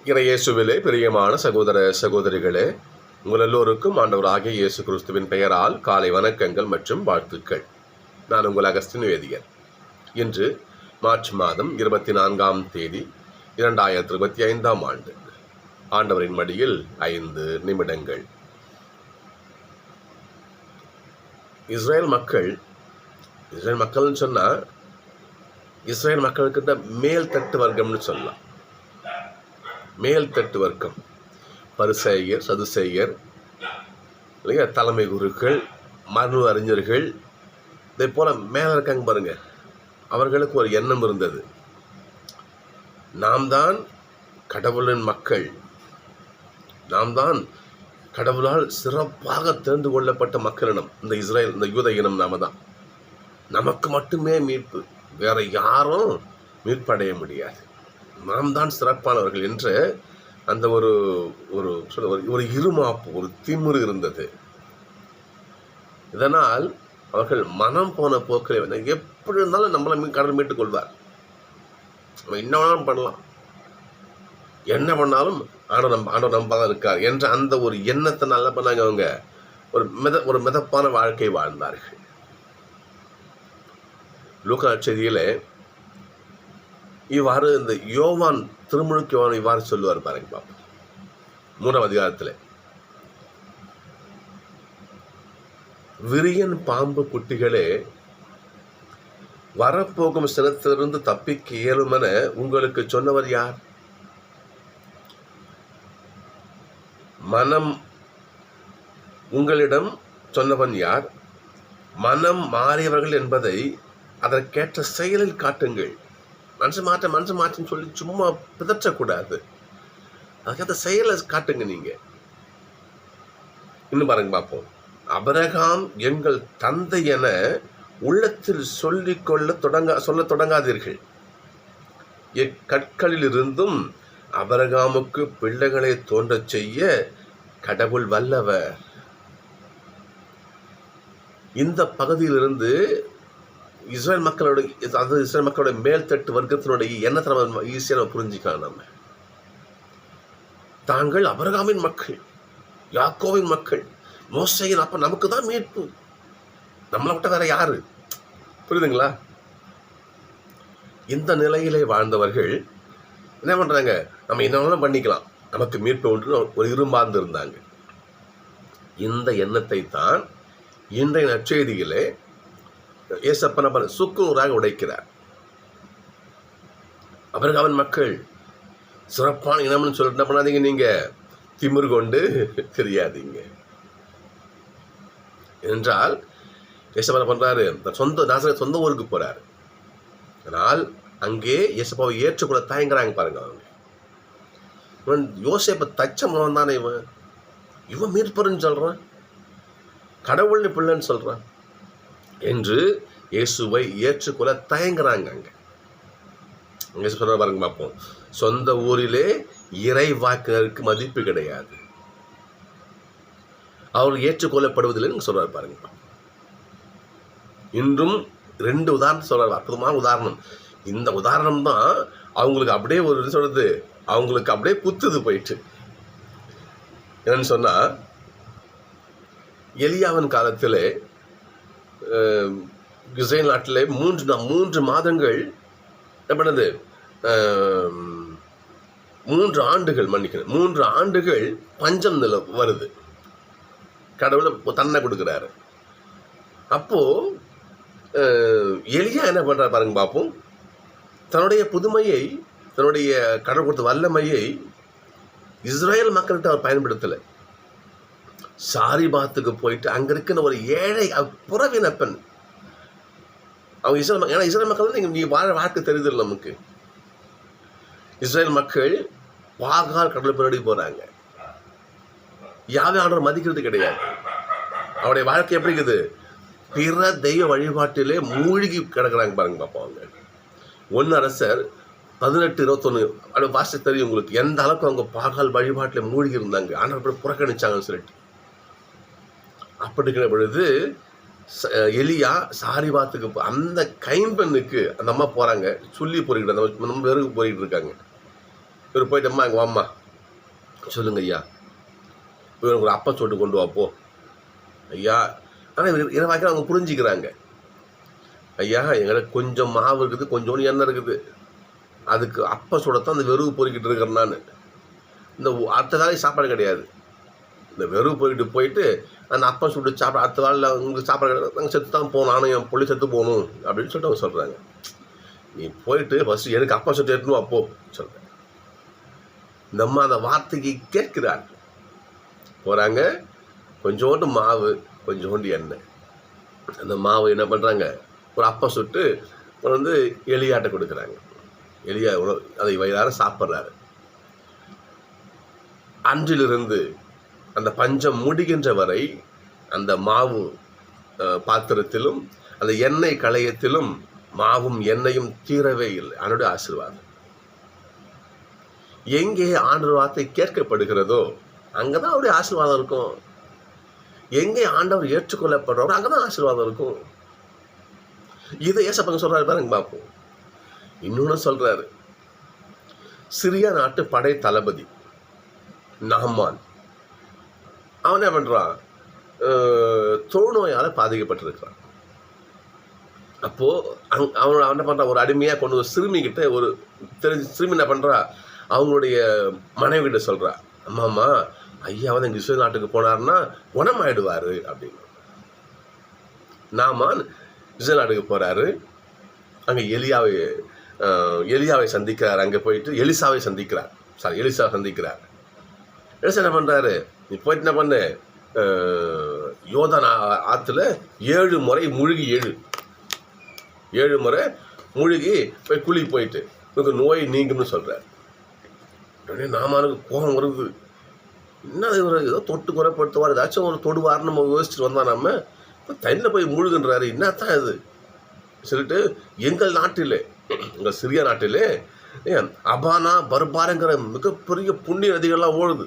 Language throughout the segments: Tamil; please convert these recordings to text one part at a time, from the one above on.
இயேசுவிலே பிரியமான சகோதர சகோதரிகளே, உங்கள் எல்லோருக்கும் ஆண்டவராகிய இயேசு கிறிஸ்துவின் பெயரால் காலை வணக்கங்கள் மற்றும் வாழ்த்துக்கள். நான் உங்கள் அகஸ்டின் வேதியர். இன்று மார்ச் மாதம் 24ஆம் தேதி 2025ஆம் ஆண்டு. ஆண்டவரின் மடியில் 5 நிமிடங்கள். இஸ்ரேல் மக்கள்னு சொன்னால் இஸ்ரேல் மக்களுக்கு மேல் தட்டு வர்க்கம்னு சொல்லலாம். மேல்தட்டு வர்க்கம், பரிசேயர், சதுசேயர், இல்லையா, தலைமை குருக்கள், மர்ம அறிஞர்கள், இதே போல் மேலே இருக்காங்க பாருங்க. அவர்களுக்கு ஒரு எண்ணம் இருந்தது, நாம் தான் கடவுளின் மக்கள், நாம் தான் கடவுளால் சிறப்பாக தேர்ந்து கொள்ளப்பட்ட மக்களினம் இந்த இஸ்ரேல், இந்த யூத இனம். நாம தான், நமக்கு மட்டுமே மீட்பு, வேற யாரும் மீட்படைய முடியாது, நாம் தான் சிறப்பானவர்கள் என்ற அந்த ஒரு இருமாப்பு, ஒரு திமிரு இருந்தது. இதனால் அவர்கள் மனம் போன போக்கில் எப்படி இருந்தாலும் நம்மளை கடவுள் மீட்டுக் கொள்வார், நம்ம என்ன வேணாலும் பண்ணலாம், என்ன பண்ணாலும் ஆண்டவர் நம்பாக இருக்கார் என்ற அந்த ஒரு எண்ணத்தை நல்லா பண்ணாங்க. அவங்க ஒரு மிதப்பான வாழ்க்கை வாழ்ந்தார்கள். லூக்கா செய்தியிலே இவ்வாறு இந்த யோவான், திருமுழுக்கு யோவான் இவ்வாறு சொல்லுவார் பாருங்க பாப்பா. 3ஆம் அதிகாரத்தில், விரியன் பாம்பு குட்டிகளே, வரப்போகும் சினத்திலிருந்து தப்பிக்க இயலுமென உங்களுக்கு சொன்னவர் யார்? மனம் உங்களிடம் சொன்னவன் யார்? மனம் மாறியவர்கள் என்பதை அதற்கேற்ற செயலில் காட்டுங்கள். மனசு மாற்றன்னு சொல்லி சும்மா பிதற்றக்கூடாது, அதுக்காக செயலை காட்டுங்க. நீங்க இன்னும் பாருங்க பார்ப்போம். அபிரகாம் எங்கள் தந்தை என உள்ளத்தில் சொல்ல தொடங்காதீர்கள். இக்கற்களில் இருந்தும் அபிரகாமுக்கு பிள்ளைகளை தோன்றச் செய்ய கடவுள் வல்லவர். இந்த பகுதியிலிருந்து இஸ்ரேல் மக்களோட மேல்தட்டு வர்க்கத்தினுடைய எண்ணத்தை நம்ம ஈஸியாக புரிஞ்சுக்கலாம். நம்ம தாங்கள் அபிரகாமின் மக்கள், யாக்கோவின் மக்கள், மோசேயின், அப்ப நமக்கு தான் மீட்பு, நம்மளை விட்ட வேற யாரு? புரியுதுங்களா? இந்த நிலையிலே வாழ்ந்தவர்கள் என்ன பண்றாங்க, நம்ம என்ன பண்ணிக்கலாம், நமக்கு மீட்பு ஒன்று ஒரு இரும்பார்ந்து இருந்தாங்க. இந்த எண்ணத்தை தான் இன்றைய நற்செய்தியிலே ஏசப்பன சுக்குநூறாக உடைக்கிறார். அபிரகாமின் மக்கள் சிறப்பான இனம்னு சொல்லிட்டு என்ன பண்ணாதீங்க, நீங்க திமிரு கொண்டு தெரியாதீங்க என்றால். ஏசப்பா பண்றாரு, சொந்த ஊருக்கு போறாரு. ஆனால் அங்கே ஏசப்பாவை ஏற்றுக்கொள்ள தயங்குறாங்க பாருங்க. அவங்க யோசேப்பை தச்சம் தானே, இவன் மீட்பருன்னு சொல்றான், கடவுள்னு பிள்ளைன்னு சொல்றான் என்று இயேசுவை ஏற்றுக்கொள்ள தயங்குறாங்க. அங்க சொல்ற பாருங்க பார்ப்போம். சொந்த ஊரிலே இறை வாக்கினருக்கு மதிப்பு கிடையாது, அவர் ஏற்றுக்கொள்ளப்படுவதில்லைன்னு சொல்றாரு பாருங்க. இன்றும் 2 உதாரணம் சொல்றாரு, அற்புதமான உதாரணம். இந்த உதாரணம் தான் அவங்களுக்கு அப்படியே ஒரு சொல்றது, அவங்களுக்கு அப்படியே புத்துது போயிட்டு. என்னன்னு சொன்னா, எலியாவின் காலத்திலே இஸ்ரேல் நாட்டிலே 3 மாதங்கள் என்ன பண்ணது, 3 ஆண்டுகள், மன்னிக்கணும், 3 ஆண்டுகள் பஞ்சம் வருது. கடவுளை தன்னை கொடுக்குறாரு. அப்போ எலியா என்ன பண்றாரு பாருங்க பார்ப்போம். தன்னுடைய புதுமையை, தன்னுடைய கடவுள் கொடுத்த வல்லமையை இஸ்ரேல் மக்கள்கிட்ட அவர் பயன்படுத்தலை. சாரிபாத்துக்கு போயிட்டு அங்க இருக்கிற ஒரு ஏழை புறவின பெண், அவங்க இஸ்ரேல் மக்கள் நீ வாழ்க்கை தெரியுது நமக்கு. இஸ்ரேல் மக்கள் பாகால் கடவுள் பின்னாடி போறாங்க, யாவே ஆண்டவர் மதிக்கிறது கிடையாது. அவருடைய வாழ்க்கை எப்படி இருக்குது, பிற தெய்வ வழிபாட்டிலே மூழ்கி கிடக்குறாங்க பாருங்க பார்ப்பாங்க. 1 அரசர் 18:21 அப்படி வாசித்து தெரியும் உங்களுக்கு, எந்த அளவுக்கு அவங்க பாகால் வழிபாட்டில் மூழ்கி இருந்தாங்க, ஆண்டவர் புறக்கணிச்சாங்கன்னு சொல்லிட்டு. அப்படி இருக்கிற பொழுது எலியா சாரிபாத்துக்கு அந்த கைம்பெண்ணுக்கு அந்த அம்மா போறாங்க, சொல்லி போறிக்கிட்டு, நம்ம வெறுக்கு போறிக்கிட்டு இருக்காங்க. இவர் போயிட்டம்மா எங்கள் அம்மா சொல்லுங்க ஐயா, இவருக்கு ஒரு அப்பா சொட்டு கொண்டு வாப்போ ஐயா. ஆனால் இவர் வாக்கில் அவங்க புரிஞ்சுக்கிறாங்க. ஐயா எங்களுக்கு கொஞ்சம் மாவு இருக்குது, கொஞ்சோண்டு எண்ணெய் இருக்குது, அதுக்கு அப்பா சுடத்தான் அந்த வெறுவு பொறிக்கிட்டு இருக்கிறேன் நான். இந்த அடுத்த வேலைக்கு சாப்பாடு கிடையாது, இந்த வெறுவு பொறிக்கிட்டு போயிட்டு அந்த அப்பா சுட்டு சாப்பிட அடுத்த வேலையில் உங்களுக்கு சாப்பாடு கிடையாது, நாங்கள் செத்து தான் போகணும், நானும் என் பொண்ணு செத்து போகணும் அப்படின்னு சொல்லிட்டு அவங்க சொல்கிறாங்க. நீ போயிட்டு ஃபஸ்ட்டு எனக்கு அப்பா சுட்டு எடுத்துன்னு அப்போ சொல்கிறேன். இந்த அம்மா அந்த வார்த்தைக்கு கேட்கிறார். போகிறாங்க, கொஞ்சோண்டு மாவு கொஞ்சோண்டு எண்ணெய், அந்த மாவு என்ன பண்ணுறாங்க, ஒரு அப்பா சுட்டு வந்து எலியாட்ட கொடுக்குறாங்க. எலியா அதை வயிறார சாப்பிட்றாரு. அன்றிலிருந்து அந்த பஞ்சம் முடிகின்ற வரை அந்த மாவு பாத்திரத்திலும் அந்த எண்ணெய் களையத்திலும் மாவும் எண்ணெயும் தீரவே இல்லை. அவனுடைய ஆசீர்வாதம் எங்கே ஆண்டவர் வார்த்தை கேட்கப்படுகிறதோ அங்கதான் அவருடைய ஆசீர்வாதம் இருக்கும். எங்கே ஆண்டவர் ஏற்றுக்கொள்ளப்படுறவரோ அங்கதான் ஆசீர்வாதம் இருக்கும். இதை ஏசப்பங்க சொல்றாரு பாருங்க பார்ப்போம். இன்னொன்னு சொல்றாரு, சிரியா நாட்டு படை தளபதி நாமான், அவன் என்ன பண்றான், தொழுநோயால பாதிக்கப்பட்டிருக்கிறான். அப்போ அவன் என்ன பண்றான், ஒரு அடிமையா கொண்டு ஒரு சிறுமி கிட்ட, ஒரு சிறுமி என்ன பண்றா, அவங்களுடைய மனைவி கிட்ட சொல்றா, அம்மாம்மா ஐயா வந்து இங்கே இஸ்ரேல் நாட்டுக்கு போனார்னா குணமாயிடுவாரு அப்படின்னு. நாமான் இஸ்ரேல் நாட்டுக்கு போறாரு. அங்கே எலியாவை சந்திக்கிறார். அங்கே போயிட்டு எலிசாவை சந்திக்கிறார். எலிசா என்ன பண்ணுறாரு, நீ போயிட்டு என்ன பண்ணு, யோர்தான் ஆற்றுல 7 முறை மூழ்கி 7 முறை மூழ்கி போய் குழி போயிட்டு உனக்கு நோய் நீங்கும்னு சொல்கிறார். உடனே நாமானுக்கு கோபம் வருது. என்ன இவர் ஏதோ தொட்டு குறைப்படுத்துவார், ஏதாச்சும் ஒரு தொடுவார் நம்ம யோசிச்சுட்டு வந்தால் நம்ம இப்போ தண்ணியில் போய் மூழ்குன்றாரு, என்னத்தான் இது சொல்லிட்டு, எங்கள் நாட்டிலே, எங்கள் சிறிய நாட்டிலே அபானா பர்பாருங்கிற மிகப்பெரிய புண்ணிய நதிகள்லாம் ஓடுது,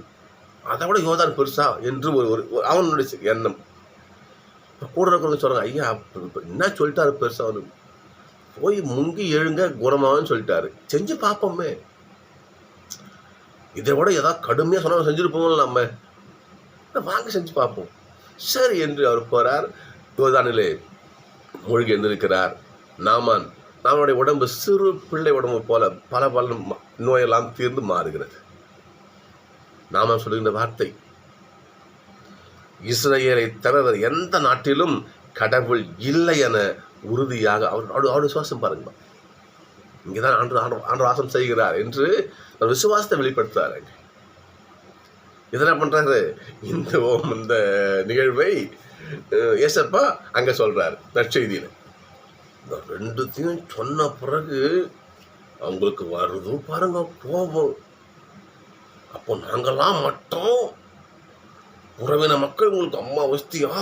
அதை விட யோர்தான் பெருசா என்று ஒரு அவனுடைய எண்ணம். இப்போ கூட இருக்கிறவங்க சொல்கிறாங்க, ஐயா என்ன சொல்லிட்டாரு பெருசா, அவனு போய் முங்கி எழுங்க குணமாகன்னு சொல்லிட்டாரு, செஞ்சு பார்ப்போமே, இதை விட ஏதாவது கடுமையாக சொன்னால் செஞ்சுருப்போம் நம்ம, வாங்க செஞ்சு பார்ப்போம். சரி என்று அவர் போகிறார். யோர்தானிலே மூழ்கி எழுந்திருக்கிறார். நாமனுடைய உடம்பு சிறு பிள்ளை உடம்பு போல பல நோயெல்லாம் தீர்ந்து மாறுகிறது. நாமான் சொல்லுகின்ற வார்த்தை, இஸ்ரவேலை தவிர எந்த நாட்டிலும் கடவுள் இல்லை என உறுதியாக அவருடைய விசுவாசம் பாருங்க. இங்கேதான் ஆண்டு வாசம் செய்கிறார் என்று விசுவாசத்தை வெளிப்படுத்துறாரு. இதெல்லாம் பண்றாரு. இந்த நிகழ்வை ஏசப்பா அங்க சொல்றாரு நற்செய்தியில. இந்த ரெண்டுத்தையும் சொன்ன பிறகு அவங்களுக்கு வருது பாருங்க கோபம். அப்போ நாங்கெல்லாம் மட்டும் உறவின மக்கள் உங்களுக்கு அம்மா வஸ்தியா,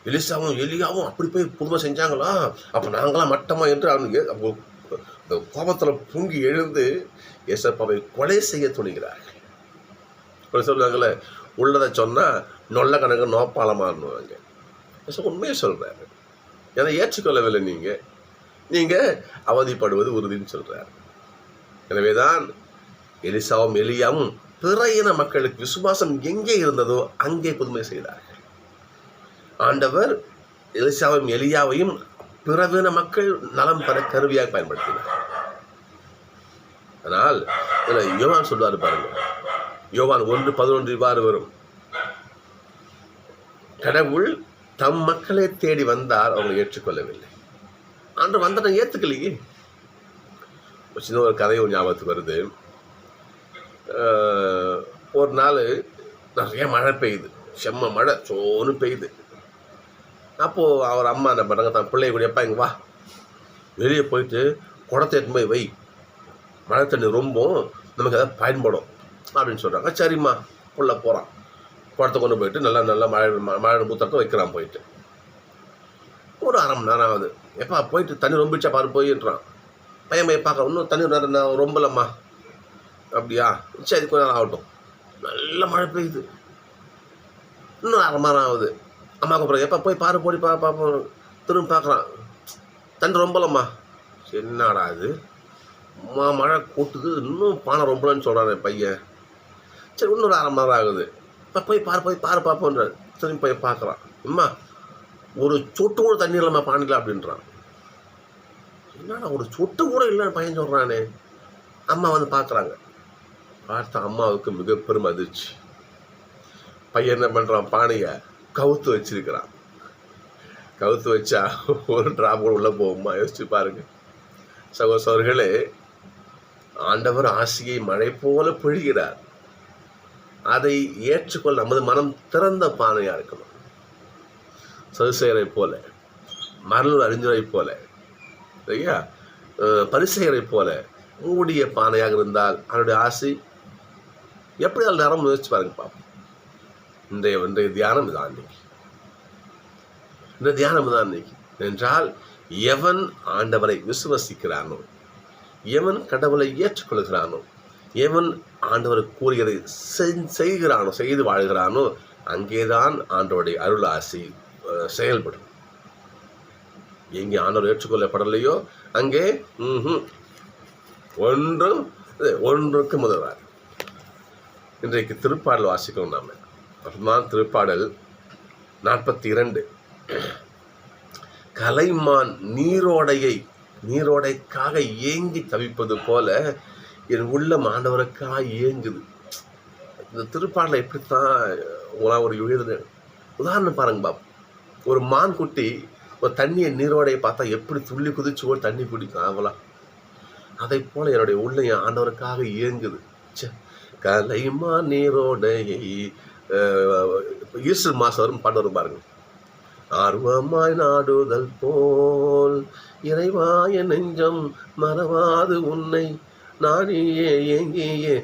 எலிசாவும் எலியாவும் அப்படி போய் புதுமை செஞ்சாங்களா, அப்போ நாங்களாம் மட்டமா என்று அவனுக்கு இந்த கோபத்தில் பொங்கி எழுந்து ஏசப்பாவை கொலை செய்ய துணிகிறார்கள். சொல்லுவாங்கள்ல, உள்ளதை சொன்னால் நொல்ல கணக்கு நோப்பாலமானுவாங்க. உண்மையை சொல்கிறாரு. ஏன்னா ஏற்றுக்கொள்ளவில்லை, நீங்கள் அவதிப்படுவது உறுதின்னு சொல்கிறார். எனவே தான் எலிசாவும் எலியாவும் பிற இன மக்களுக்கு விசுவாசம் எங்கே இருந்ததோ அங்கே புதுமை செய்தார்கள். ஆண்டவர் எலிசாவையும் எலியாவையும் பிறவின மக்கள் நலம் பெற கருவியாக பயன்படுத்தினார். ஆனால் யோவான் சொல்வார் பாருங்க, யோவான் 1:11 இவ்வாறு வரும், கடவுள் தம் மக்களை தேடி வந்தார், அவங்க ஏற்றுக்கொள்ளவில்லை. ஆண்டு வந்த ஏற்றுக்கலையே. சின்ன ஒரு கதை ஒரு ஞாபகத்துக்கு வருது. ஒரு நாள் நிறைய மழை பெய்யுது, செம்ம மழை சோன்னு பெய்யுது. அப்போது அவர் அம்மா என்ன பண்ணுறாங்க, தான் பிள்ளைய கூட, எப்பா இங்கே வா, வெளியே போயிட்டு குடத்தை எடுத்து போய் வை, மழை தண்ணி ரொம்ப நமக்கு எதாவது பயன்படும் அப்படின்னு சொல்கிறாங்க. சரிம்மா, புள்ள போகிறான், குடத்தை கொண்டு போயிட்டு நல்லா மழை புத்தகத்தை வைக்கிறான். போயிட்டு ஒரு 1/2 மணி நேரம் ஆகுது. எப்பா போயிட்டு தண்ணி ரொம்பிச்சா பாரு போயின்றான். பையன் போய் பார்க்க, இன்னும் தண்ணி ரொம்பலம்மா. அப்படியா, சரி கொஞ்ச நேரம் ஆகட்டும். நல்ல மழை பெய்யுது, இன்னும் 1/2 மணி நேரம் ஆகுது. அம்மாவுக்கு அப்புறம் எப்போ போய் பாரு போடி பார்ப்போம். திரும்ப பார்க்குறான், தண்ணி ரொம்பலம்மா. என்னடா இது, மழை கொட்டுது, இன்னும் பானை ரொம்பலன்னு சொல்கிறான் என் பையன். சரி இன்னொரு 1/2 மணி நேரம் ஆகுது. இப்போ போய் பாரு பார்ப்போன்றார். திரும்பி போய் பார்க்குறான். அம்மா ஒரு சொட்டு கூட தண்ணி இல்லைம்மா பானையில் அப்படின்றான். என்னடா ஒரு சொட்டு கூட இல்லைன்னு பையன் சொல்கிறானே. அம்மா வந்து பார்க்குறாங்க. பார்த்த அம்மாவுக்கு மிக பெரும் அதிர்ச்சி. பையன் என்ன பண்ணுறான், பானையை கவுத்து வச்சிருக்கிறான். கவுத்து வச்சா ஒரு டிராப் கூட உள்ளே போகுமா? யோசிச்சு பாருங்க சகோதரர்களே. ஆண்டவர் ஆசையை மழை போல பொழிகிறார். அதை ஏற்றுக்கொள்ள நமது மனம் திறந்த பானையா இருக்கணும். சதுசேயரை போல, மரலூர் அறிஞரை போல, சரியா, பரிசேயரை போல மூடிய பானையாக இருந்தால் அவருடைய ஆசை எப்படி அது நேரம் முயற்சி பாருங்க பார்ப்போம். இன்றைய தியானம் இதான் இன்னைக்கு. இந்த தியானம் தான் இன்னைக்கு என்றால், எவன் ஆண்டவரை விசுவசிக்கிறானோ, எவன் கடவுளை ஏற்றுக்கொள்கிறானோ, எவன் ஆண்டவர் கூறியதை செய்கிறானோ, செய்து வாழ்கிறானோ, அங்கேதான் ஆண்டவருடைய அருள் ஆசி செயல்படும். எங்கே ஆண்டவர் ஏற்றுக்கொள்ளப்படலையோ அங்கே ஒன்றுக்கு முதல்வார். இன்றைக்கு திருப்பாடல் வாசிக்கணும். நாம அதுதான் திருப்பாடல் 42. கலைமான் நீரோடைக்காக ஏங்கி தவிப்பது போல என் உள்ளம் ஆண்டவருக்காக ஏங்குது. இந்த திருப்பாடலை எப்படித்தான் உங்களாம் ஒரு எழுதுன உதாரணம் பாருங்க பாப்போம். ஒரு மான் குட்டி ஒரு தண்ணியை நீரோடையை பார்த்தா எப்படி துள்ளி குதிச்சு ஒரு தண்ணி குடிக்கும் ஆகலாம். அதை போல என்னுடைய உள்ள என் ஆண்டவருக்காக இயங்குது. கலைமான் நீரோடையை ஈஸ்டர் மாதம் வரும் பாட்டு வரும் பாருங்க. ஆர்வமாய் நாடுதல் போல் இறைவாய நெஞ்சம் மறவாது உன்னை நானியே ஏங்கியே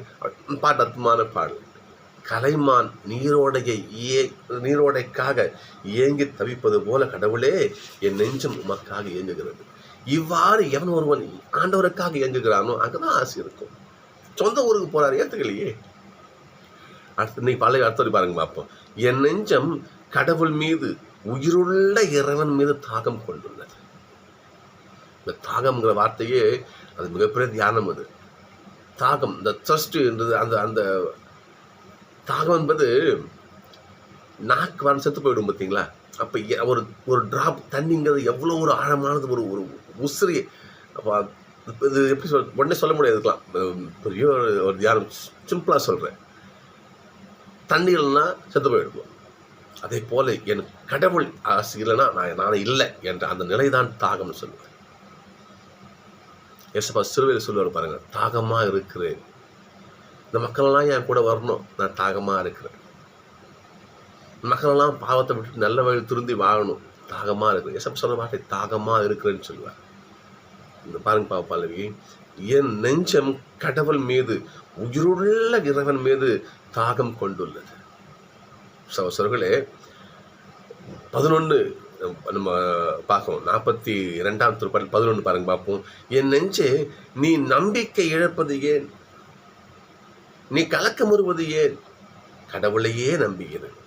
பாட்டு அர்த்தமான பாடல். கலைமான் நீரோடைக்காக ஏங்கி தவிப்பது போல கடவுளே என் நெஞ்சம் உமக்காக இயங்குகிறது. இவ்வாறு எவன் ஒருவன் ஆண்டவருக்காக இயங்குகிறானோ அங்கதான் ஆசை இருக்கும். சொந்த ஊருக்கு போறாரு, ஏத்துக்கலையே. அடுத்து இன்னைக்கு பழைய அர்த்தம் பாருங்க பார்ப்போம். என் நெஞ்சம் கடவுள் மீது, உயிருள்ள இறைவன் மீது தாகம் கொண்டுள்ளது. இந்த தாகம்ங்கிற வார்த்தையே அது மிகப்பெரிய தியானம். அது தாகம், இந்த த்ரஸ்ட் என்றது, அந்த தாகம் என்பது நாக்கு வர செத்து போயிடும் பார்த்தீங்களா. அப்போ ஒரு டிராப் தண்ணிங்கிறது எவ்வளோ ஒரு ஆழமானது, ஒரு உசிறி. அப்போ இது எப்படி உடனே சொல்ல முடியாதுக்கலாம். பெரிய ஒரு தியானம், சிம்பிளாக சொல்கிறேன். தண்ணி இல்லைன்னா செத்து போயிடுவோம். அதே போல என் கடவுள் ஆசை இல்லைன்னா நான் இல்லை என்ற அந்த நிலைதான் தாகம்னு சொல்லுவேன். ஏசப்பா சிறுவையில் சொல்லுவார் பாருங்க, தாகமாக இருக்கிறேன், இந்த மக்களெல்லாம் என் கூட வரணும், நான் தாகமாக இருக்கிறேன். மக்களெல்லாம் பாவத்தை விட்டு நல்ல வழி திருந்தி வாழணும், தாகமாக இருக்கிறேன். ஏசப்பா சொல்ல வார்த்தை தாகமாக இருக்கிறேன்னு சொல்லுவார். இந்த பாருங்க பாப்பல்லவி, என் நெஞ்சம் கடவுள் மீது, உயிருள்ள இறைவன் மீது தாகம் கொண்டுள்ளது. சகோதரர்களே, 11 நம்ம பார்க்கணும். 42ஆம் திருப்பாடல் 11 பாருங்க பார்ப்போம். என் நெஞ்சே நீ நம்பிக்கை இழப்பது ஏன், நீ கலக்கமுறுவது ஏன், கடவுளையே நம்புகிறேன்.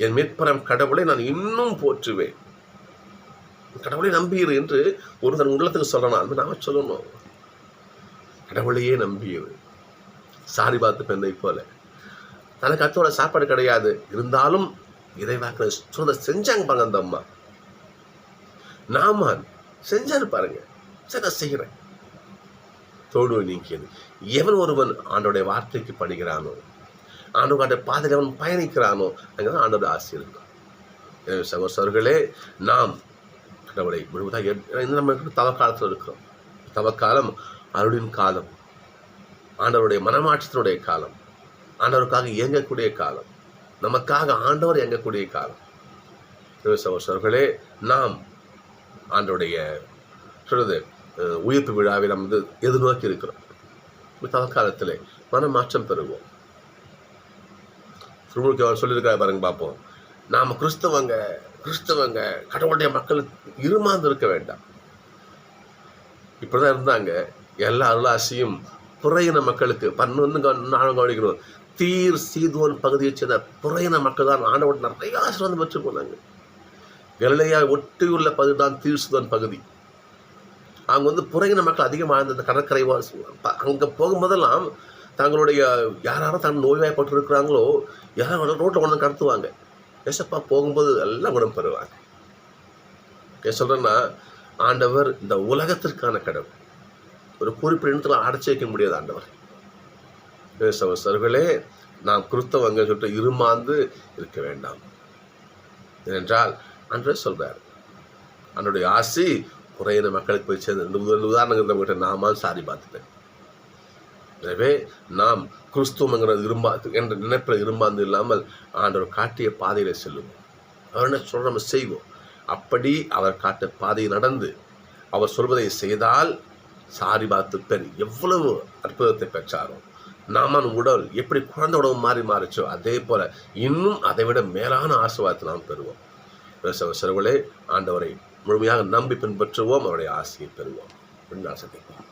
என் மீட்பரம் கடவுளை நான் இன்னும் போற்றுவேன். கடவுளை நம்புகிற என்று ஒரு தன் உள்ளத்துக்கு சொல்லணும். அது நாம சொல்லணும், கடவுளையே நம்புகிறது. சாரி பார்த்து பெண்ணை போல தனக்கு அத்தோட சாப்பாடு கிடையாது, இருந்தாலும் இறைவாக்கிற சொந்த செஞ்சாங்க பாருங்க. அந்த அம்மா நாமான் செஞ்சாரு பாருங்க. சரி நான் செய்கிறேன், தோடு நீக்கியது. எவன் ஒருவன் ஆண்டோடைய வார்த்தைக்கு படுகிறானோ, ஆண்டோட பாதையில் அவன் பயணிக்கிறானோ, அங்கதான் ஆண்டோட ஆசை இருக்கும். சகோதரர்களே, நாம் கடவுளை முழுவதாக நம்ம தவக்காலத்தில் இருக்கிறோம். தவக்காலம் அருளின் காலம், ஆண்டவருடைய மனமாற்றத்தினுடைய காலம், ஆண்டவருக்காக இயங்கக்கூடிய காலம், நமக்காக ஆண்டவர் இயங்கக்கூடிய காலம். சகோதரர்களே, நாம் ஆண்டவருடைய உயிர்ப்பு விழாவை நம்ம எதிர்நோக்கி இருக்கிறோம். தவக்காலத்திலே மனமாற்றம் பெறுவோம். அவர் சொல்லியிருக்காரு பாருங்க பார்ப்போம். நாம் கிறிஸ்தவங்க கடவுளுடைய மக்கள் இருமாந்து இருக்க வேண்டாம். இப்படிதான் இருந்தாங்க. எல்லா அருளாசியும் புறையின மக்களுக்கு 11 நாளும் கவனிக்கணும். தீர் சீதோன் பகுதியை சேர்ந்த புறையின மக்கள் தான் ஆண்டவர் நிறைய ஆசீர்வாதம் பெற்று போனாங்க. கலிலேயா ஒட்டியுள்ள பகுதி தான் தீர் சீதோன் பகுதி. அவங்க வந்து புறகின மக்கள் அதிகமாக இருந்த கடற்கரை அங்கே போகும்போதெல்லாம் தங்களுடைய யாரும் தான் நோய்வாய்ப்பட்டு இருக்கிறாங்களோ யாரும் ரோட்டில் கொண்டு கடத்துவாங்க. ஏசப்பா போகும்போது எல்லாம் குணம் பெறுவாங்க. சொல்கிறேன்னா, ஆண்டவர் இந்த உலகத்திற்கான கடவுள். ஒரு குறிப்பிட்ட இடத்துல அடைச்சி வைக்க முடியாது ஆண்டவர். சகோதரர்களே, நாம் கிறிஸ்தவங்க சொல்லிட்டு இருமாந்து இருக்க வேண்டாம். ஏனென்றால் ஆண்டவர் சொல்றார், அவனுடைய ஆசி குறையின மக்களுக்கு போய் சேர்ந்து. உதாரணங்கிட்ட நாம சாரி பார்த்துட்டேன். எனவே நாம் கிறிஸ்துவங்கிற என்ற நினைப்பில் இருமாந்து இல்லாமல் ஆண்டவர் காட்டிய பாதையில செல்லுவோம். அவர் என்ன சொல்ற நம்ம செய்வோம். அப்படி அவர் காட்ட பாதையை நடந்து அவர் சொல்வதை செய்தால் சாரி பார்த்து பெண் எவ்வளவு அற்புதத்தை பெற்றாரோ, நாம உடல் எப்படி குழந்தை உடம்பு மாறிச்சோ அதே போல இன்னும் அதை விட மேலான ஆசீர்வாதத்தை நாம் பெறுவோம். சிறவுகளே, ஆண்டவரை முழுமையாக நம்பி பின்பற்றுவோம், அவருடைய ஆசையை பெறுவோம். சந்திப்போம்.